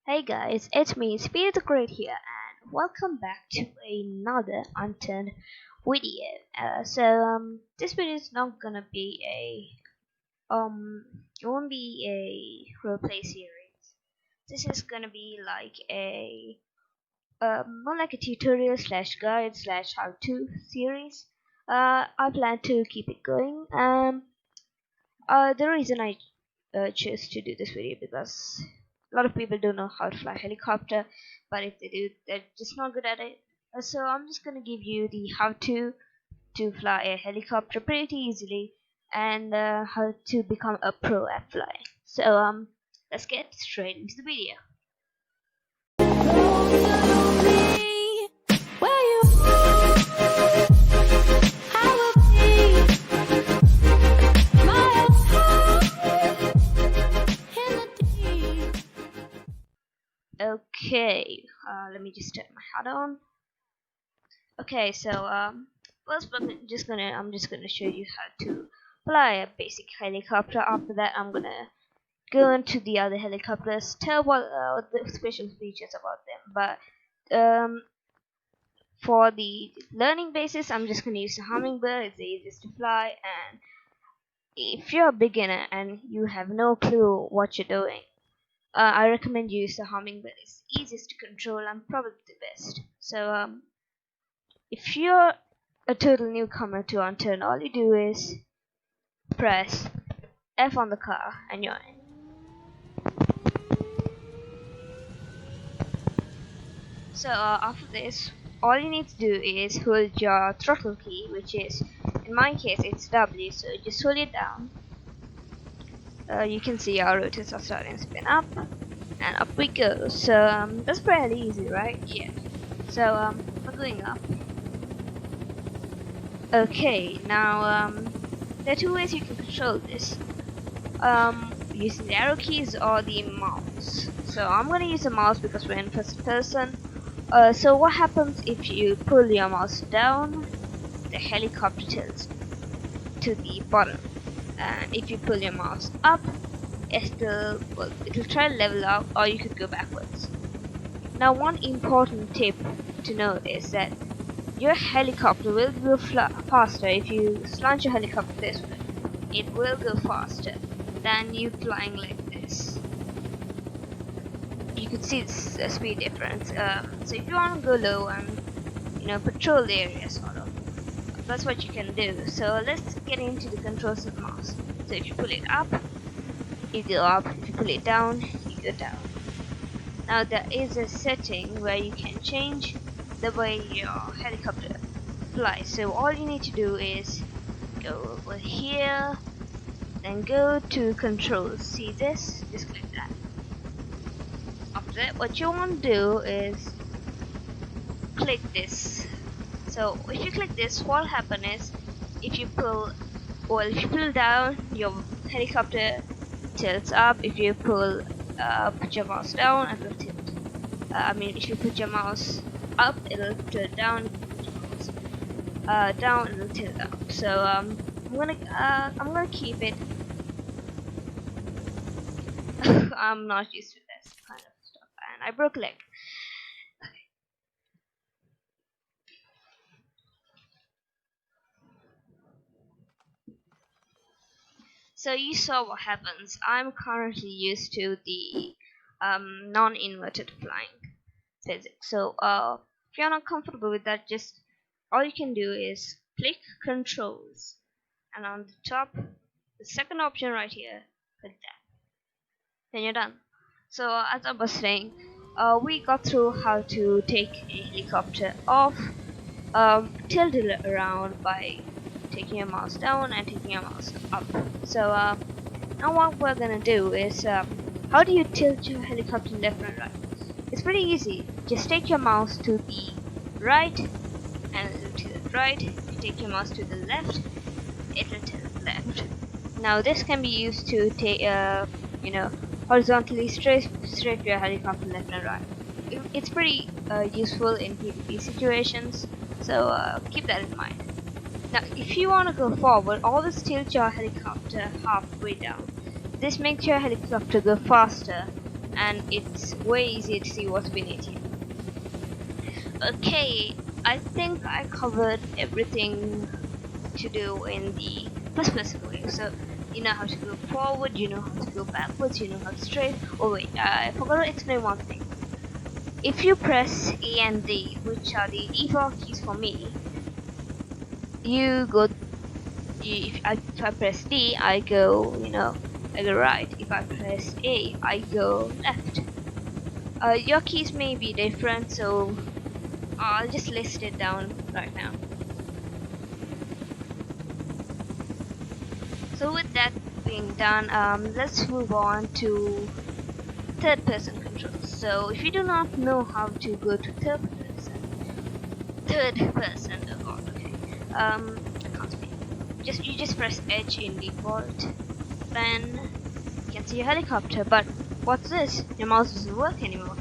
Hey guys, it's me, Spirit the Great here, and welcome back to another Unturned video. This video is not gonna be it won't be a roleplay series. This is gonna be like a more like a tutorial slash guide slash how-to series. I plan to keep it going. The reason I chose to do this video because a lot of people don't know how to fly a helicopter, but if they do, they're just not good at it. So I'm just gonna give you the how to fly a helicopter pretty easily and how to become a pro at flying. Let's get straight into the video. Okay, let me just turn my hat on. Okay, first I'm just gonna show you how to fly a basic helicopter. After that, I'm gonna go into the other helicopters, tell what the special features about them. But for the learning basis, I'm just gonna use the hummingbird. It's the easiest to fly, and if you're a beginner and you have no clue what you're doing, I recommend you use the hummingbird. It's easiest to control and probably the best. If you're a total newcomer to Unturned, all you do is press F on the car and you're in. After this, all you need to do is hold your throttle key, which is, in my case, it's W. So just hold it down. You can see our rotors are starting to spin up, and up we go. That's pretty easy, right? Yeah. We're going up. Okay, now there are two ways you can control this. Using the arrow keys or the mouse. So I'm gonna use the mouse because we're in first person. So what happens if you pull your mouse down? The helicopter tilts to the bottom, and if you pull your mouse up, it'll try to level out, or you could go backwards. Now, one important tip to know is that your helicopter will go faster if you slant your helicopter this way. It will go faster than you flying like this. You could see the speed difference. So if you want to go low and patrol the area sort of, that's what you can do. So let's get into the controls of the mouse. So if you pull it up, you go up. If you pull it down, you go down. Now there is a setting where you can change the way your helicopter flies. So all you need to do is go over here, then go to controls. See this? Just click that. After that, what you want to do is click this. So if you click this, what will happen is if you pull down, your helicopter tilts up. If you put your mouse down, it will tilt. If you put your mouse up, it'll tilt down. Down, it'll tilt up. So I'm gonna keep it. I'm not used to this kind of stuff, and I broke a leg. Okay. So you saw what happens. I'm currently used to the non-inverted flying physics. So if you're not comfortable with that, just all you can do is click controls, and on the top, the second option right here, click that. Then you're done. So as I was saying, we got through how to take a helicopter off, tilt it around by taking your mouse down and taking your mouse up. So now what we're gonna do is how do you tilt your helicopter left and right? It's pretty easy. Just take your mouse to the right and it'll tilt right. If you take your mouse to the left, it'll tilt left. Now this can be used to take horizontally straight your helicopter left and right. It's pretty useful in PvP situations, so keep that in mind. Now if you want to go forward, always tilt your helicopter halfway down. This makes your helicopter go faster and it's way easier to see what's beneath you. Okay, I think I covered everything to do in the first person view. So you know how to go forward, you know how to go backwards, you know how to strafe. Oh wait, I forgot to explain one thing. If you press A and D, which are the default keys for me, you go. If I press D, I go, I go right. If I press A, I go left. Your keys may be different, so I'll just list it down right now. So with that being done, let's move on to third person controls. So if you do not know how to go to third person, oh god, okay. I can't speak. You just press H in default, then you can see a helicopter. But what's this? Your mouse doesn't work anymore.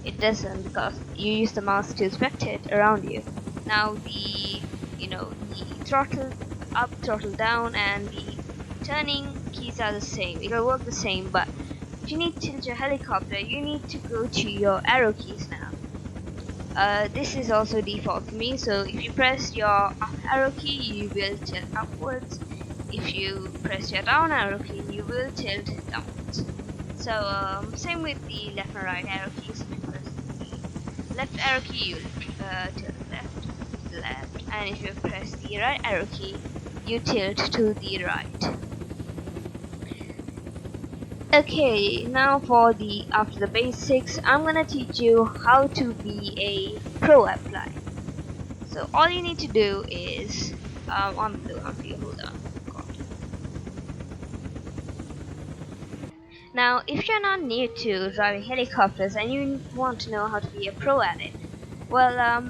It doesn't because you use the mouse to spectate around you. Now the throttle up, throttle down, and the turning keys are the same. It'll work the same, but if you need to tilt your helicopter, you need to go to your arrow keys now. This is also default for me, so if you press your up arrow key, you will tilt upwards. If you press your down arrow key, you will tilt downwards. So same with the left and right arrow keys. If you press the left arrow key, you will tilt left, and if you press the right arrow key, you tilt to the right. Okay, now for the after the basics, I'm gonna teach you how to be a pro apply. So all you need to do is I'm blue, I'm blue, hold on. God. Now, if you're not new to driving helicopters and you want to know how to be a pro at it, well,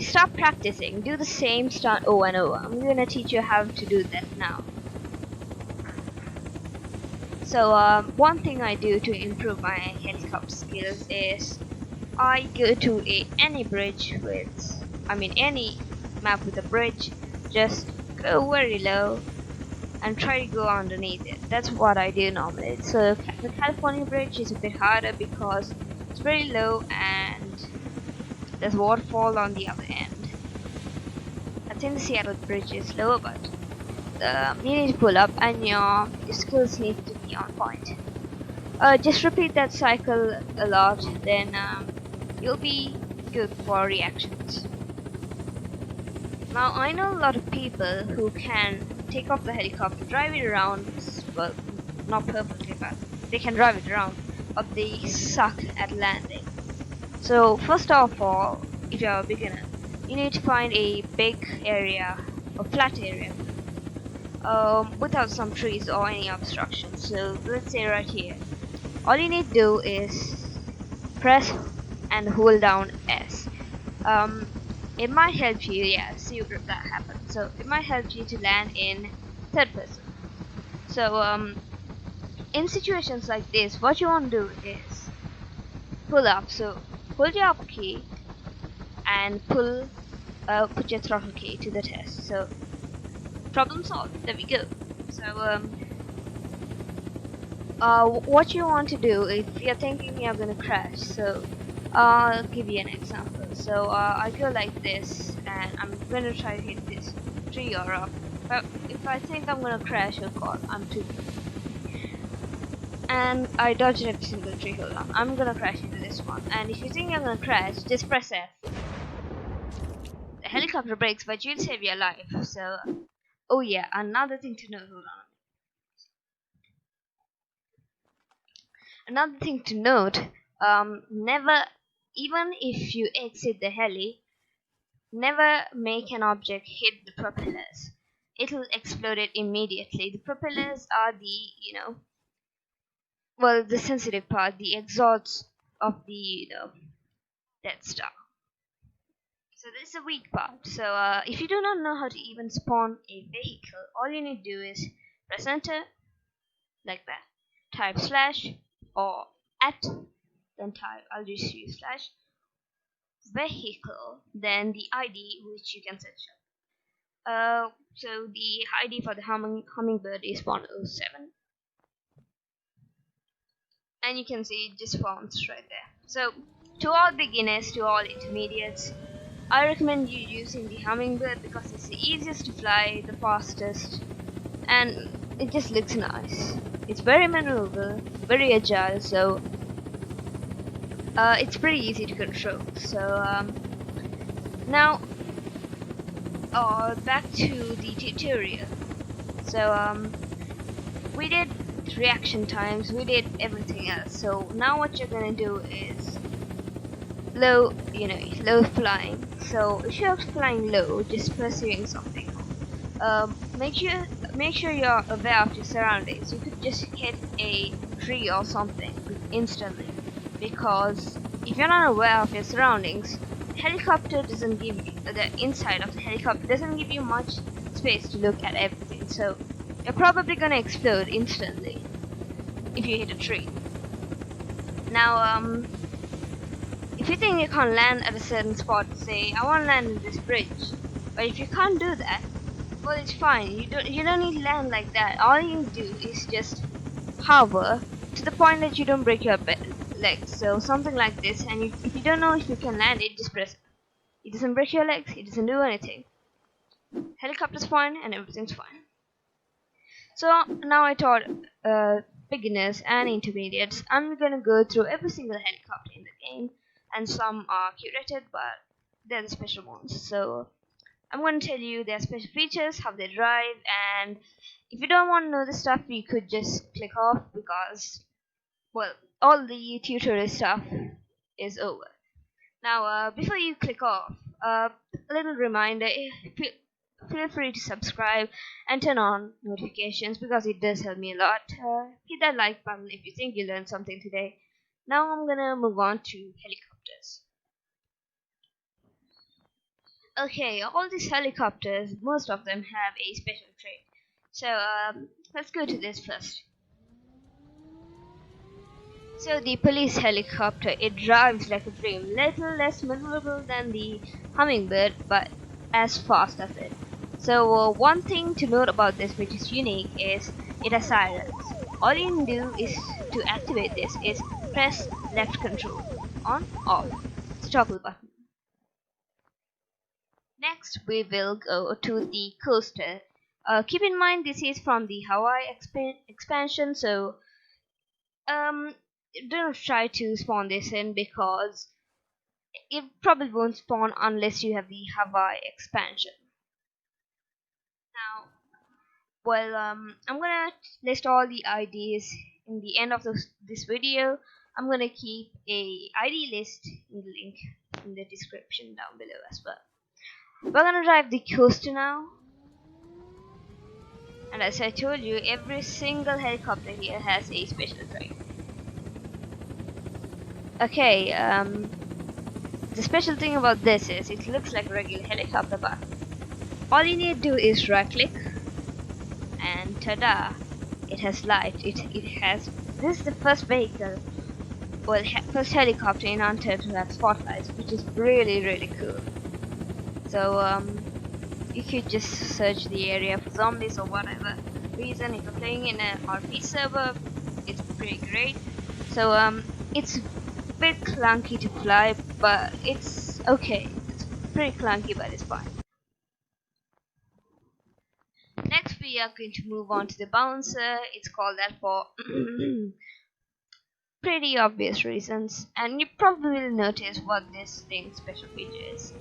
stop practicing. Do the same stunt over and over. I'm gonna teach you how to do that now. So, one thing I do to improve my helicopter skills is I go to any bridge any map with a bridge, just go very low and try to go underneath it. That's what I do normally. So the California bridge is a bit harder because it's very low and there's waterfall on the other end. I think the Seattle bridge is lower, but you need to pull up and your skills need to be on point. Just repeat that cycle a lot, then you'll be good for reactions. Now I know a lot of people who can take off the helicopter, drive it around, well, not perfectly, but they can drive it around, but they suck at landing. So first of all, if you're a beginner, you need to find a big area, a flat area, without some trees or any obstructions. So let's say right here. All you need to do is press and hold down S. Um, it might help you, yeah, see if that happens. So it might help you to land in third person. So in situations like this, what you want to do is pull up. So hold your up key and put your throttle key to the test. So problem solved. There we go. So what you want to do if you're thinking you're gonna crash. So I'll give you an example. So I go like this and I'm gonna try to hit this tree or rock. But if I think I'm gonna crash, oh god, I'm too good. And I dodged every single tree. Hold on, I'm gonna crash into this one. And if you think you're gonna crash, just press F. The helicopter breaks, but you'll save your life. So, oh yeah, another thing to know. Hold on. Another thing to note. Never, even if you exit the heli, never make an object hit the propellers. It'll explode it immediately. The propellers are the sensitive part, the exhausts of the, Death Star. So this is a weak part. So if you do not know how to even spawn a vehicle, all you need to do is press enter, like that. Type slash or at, then type, I'll just use slash vehicle, then the ID which you can search up. So the ID for the hummingbird is 107. and you can see it just forms right there. So to all beginners, to all intermediates, I recommend you using the hummingbird because it's the easiest to fly, the fastest, and it just looks nice. It's very maneuverable, very agile, so it's pretty easy to control. So now back to the tutorial. So we did reaction times, we did everything else. So now what you're gonna do is low, low flying. So if you're flying low, just pursuing something, um, make sure make sure you're aware of your surroundings. You could just hit a tree or something instantly, because if you're not aware of your surroundings, helicopter doesn't give you the inside of the helicopter doesn't give you much space to look at everything. So you're probably gonna explode instantly if you hit a tree. Now, if you think you can't land at a certain spot, say I want to land in this bridge, but if you can't do that, well, it's fine. You don't need to land like that. All you do is just hover to the point that you don't break your legs. So something like this, and if you don't know if you can land it, just press it. It doesn't break your legs. It doesn't do anything. Helicopter's fine, and everything's fine. So now I taught beginners and intermediates. I'm gonna go through every single helicopter in the game, and some are curated, but they're the special ones. So I'm going to tell you their special features, how they drive, and if you don't want to know the stuff, you could just click off because, well, all the tutorial stuff is over. Now, before you click off, a little reminder, feel free to subscribe and turn on notifications because it does help me a lot. Hit that like button if you think you learned something today. Now I'm going to move on to helicopters. Okay, all these helicopters, most of them have a special trait. So let's go to this first. So the police helicopter, it drives like a dream, little less maneuverable than the hummingbird, but as fast as it. So one thing to note about this, which is unique, is it has sirens. All you can do is to activate this is press left control, on, off, it's toggle button. Next, we will go to the coaster. Keep in mind this is from the Hawaii expansion, so don't try to spawn this in because it probably won't spawn unless you have the Hawaii expansion. Now, well, I'm gonna list all the IDs in the end of this video. I'm gonna keep a ID list in the link in the description down below as well. We're gonna drive the coaster now, and as I told you, every single helicopter here has a special trait. Okay, the special thing about this is it looks like a regular helicopter, but all you need to do is right click, and ta-da! It has light. It has. This is the first vehicle, well, first helicopter in Unturned to have spotlights, which is really cool. So you could just search the area for zombies or whatever reason. If you're playing in an RP server, it's pretty great. So it's a bit clunky to fly, but it's okay. It's pretty clunky, but it's fine. Next, we are going to move on to the bouncer. It's called that for pretty obvious reasons, and you probably will notice what this thing's special feature is.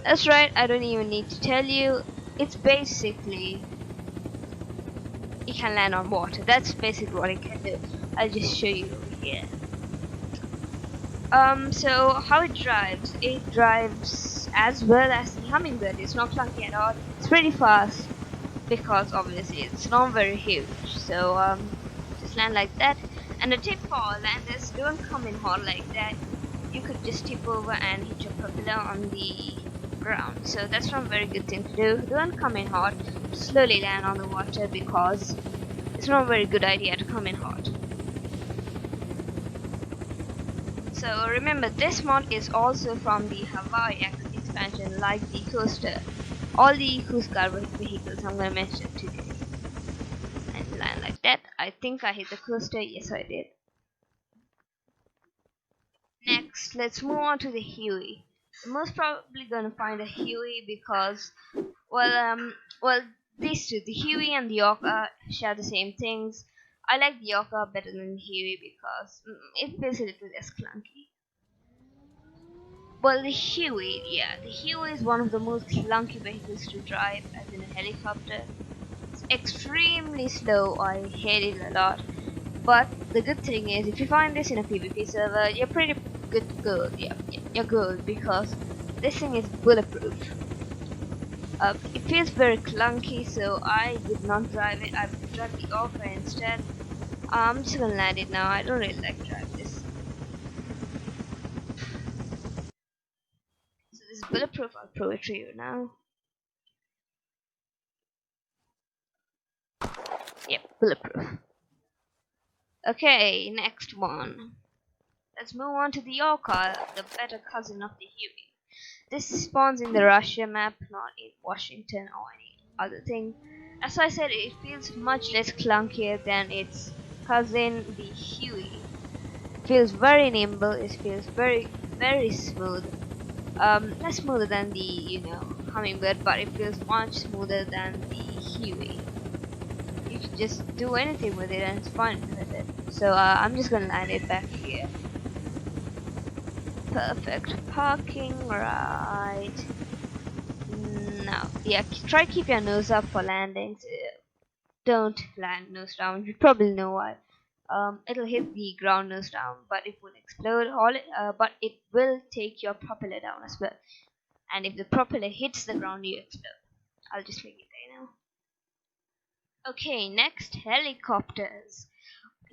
That's right, I don't even need to tell you. It's basically, it can land on water. That's basically what it can do. I'll just show you here. So how it drives as well as the hummingbird. It's not clunky at all. It's pretty fast because obviously it's not very huge. So just land like that. And the tip for landers, don't come in hot like that. You could just tip over and hit your propeller on the ground. So that's not a very good thing to do. Don't come in hot. Slowly land on the water because it's not a very good idea to come in hot. So remember, this mod is also from the Hawaii expansion, like the coaster. All the Coast Guard vehicles I'm gonna mention today. And land like that. I think I hit the coaster. Yes, I did. next, let's move on to the Huey. You're most probably gonna find a Huey because, well, these two, the Huey and the Orca, share the same things. I like the Orca better than the Huey because it feels a little less clunky. Well, the Huey, yeah, the Huey is one of the most clunky vehicles to drive, as in a helicopter. It's extremely slow. I hate it a lot. But the good thing is, if you find this in a PvP server, you're pretty good to go. Yeah, you're good because this thing is bulletproof. It feels very clunky, so I would not drive it. I would drive the Orca instead. I'm just gonna land it now. I don't really like driving this. So this is bulletproof. I'll prove it to you now. Yep, bulletproof. Okay, next one. Let's move on to the Orca, the better cousin of the Huey. This spawns in the Russia map, not in Washington or any other thing. As I said, it feels much less clunkier than its cousin, the Huey. It feels very nimble, it feels very smooth. Less smoother than the, hummingbird, but it feels much smoother than the Huey. You can just do anything with it and it's fun with it. So I'm just gonna land it back here. Perfect parking, right? No, yeah, try keep your nose up for landings. Don't land nose down. You probably know why. It'll hit the ground nose down, but it will explode. But it will take your propeller down as well. And if the propeller hits the ground, you explode. I'll just make it there now. Okay, next, helicopters.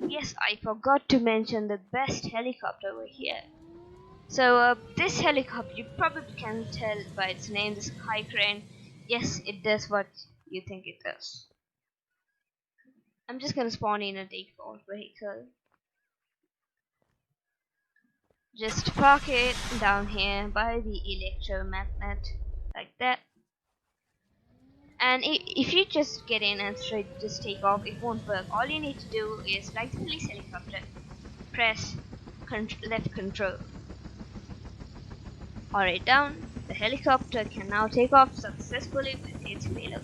Yes, I forgot to mention the best helicopter over here. So this helicopter, you probably can tell by its name, the Sky Crane. Yes, it does what you think it does. I'm just gonna spawn in a default vehicle. Just park it down here by the electromagnet, like that. And if you just get in and straight just take off, it won't work. All you need to do is, like the police helicopter, press left control. Alright, down. The helicopter can now take off successfully with its payload.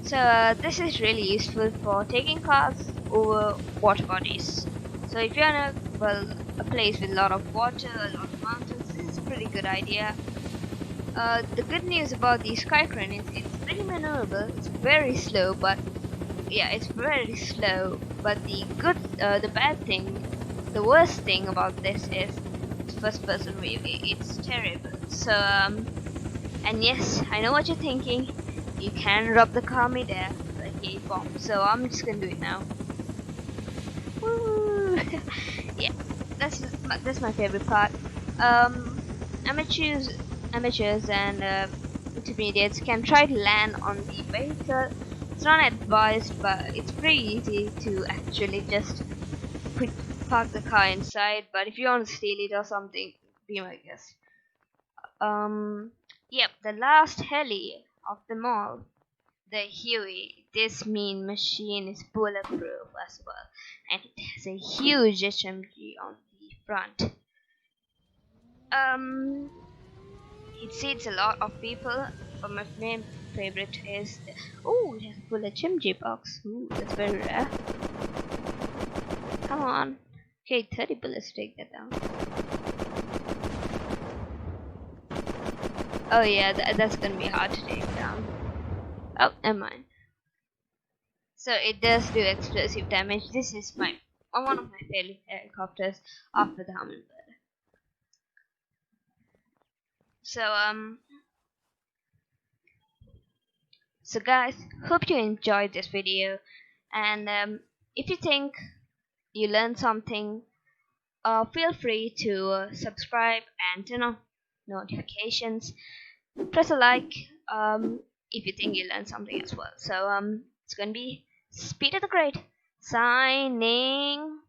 So this is really useful for taking cars over water bodies. So if you're in a place with a lot of water, a lot of mountains, this is a pretty good idea. The good news about the Sky Crane is it's pretty maneuverable. It's very slow, but yeah, it's very slow. But the bad thing, the worst thing about this is it's first-person view. It's terrible. So and yes, I know what you're thinking. You can rob the car midair like a bomb. So I'm just gonna do it now. Woo! Yeah, that's my favorite part. Amateurs and intermediates can try to land on the vehicle. It's not advised, but it's pretty easy to actually just park the car inside. But if you want to steal it or something, be my guest. Yep, the last heli of them all, the Huey. This mean machine is bulletproof as well, and it has a huge HMG on the front. It seats a lot of people, but my main favorite is oh, it has a full HMG box. Ooh, that's very rare. Come on. Okay, 30 bullets to take that down. Oh yeah, that's gonna be hard to take down. Oh, never mind. So it does do explosive damage. This is one of my favorite helicopters after the Hummingbird. So guys, hope you enjoyed this video, and if you think you learned something, feel free to subscribe and turn on notifications. Press a like if you think you learned something as well. So it's gonna be Speed of the Great signing.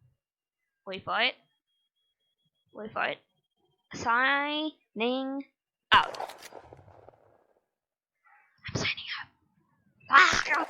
Wait for it. Signing out. I'm signing out. Ah, God.